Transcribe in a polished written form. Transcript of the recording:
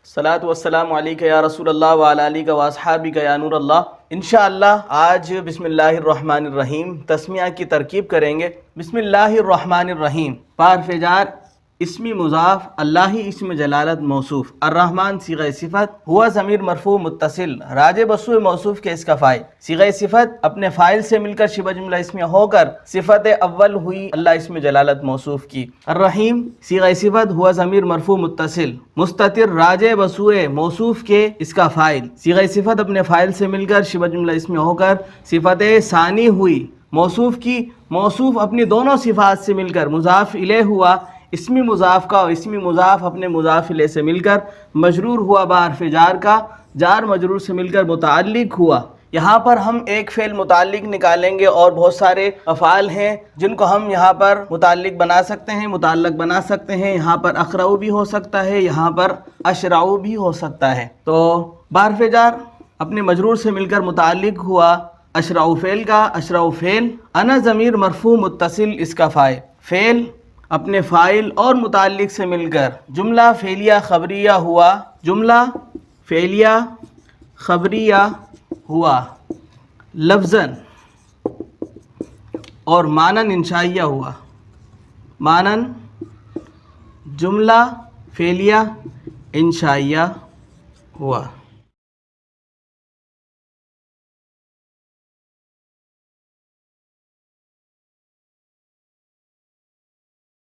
صلاۃ والسلام علیک یا رسول اللہ وعلی آلک و اصحابک یا نور اللہ۔ انشاءاللہ آج بسم اللہ الرحمن الرحیم تسمیہ کی ترکیب کریں گے۔ بسم اللہ الرحمن الرحیم، بحرف جار، اسمی مضاف، اللہ اسم جلالت موصوف، الرحمن صیغہ صفت، ہوا ضمیر مرفوع متصل، راجع بسوء موصوف کے اس کا فاعل، صیغہ صفت اپنے فاعل سے مل کر شبہ جملہ اسمیہ ہو کر صفت اول ہوئی اللہ اسم جلالت موصوف کی۔ الرحیم صیغہ صفت، ہوا ضمیر مرفوع متصل، مستتر راجع بسوء موصوف کے اس کا فاعل، صیغہ صفت اپنے فاعل سے مل کر شبہ جملہ اسمیہ ہو کر صفت ثانی ہوئی موصوف کی، موصوف اپنی دونوں صفات سے مل کر مضاف الیہ ہوا، اسمی مضاف کا اور اسمی مضاف اپنے مضاف الیہ سے مل کر مجرور ہوا بحرف جار کا، جار مجرور سے مل کر متعلق ہوا۔ یہاں پر ہم ایک فعل متعلق نکالیں گے اور بہت سارے افعال ہیں جن کو ہم یہاں پر متعلق بنا سکتے ہیں، متعلق بنا سکتے ہیں۔ یہاں پر اقرؤ بھی ہو سکتا ہے، یہاں پر اشرعُ بھی ہو سکتا ہے۔ تو بحرف جار اپنے مجرور سے مل کر متعلق ہوا اشرعُ فعل کا، اشرعُ فعل، انا ضمیر مرفوع متصل اس کا فاعل، فعل اپنے فاعل اور متعلق سے مل کر جملہ فعلیہ خبریہ ہوا، جملہ فعلیہ خبریہ ہوا لفظاً اور معناً انشائیہ ہوا، معناً جملہ فعلیہ انشائیہ ہوا۔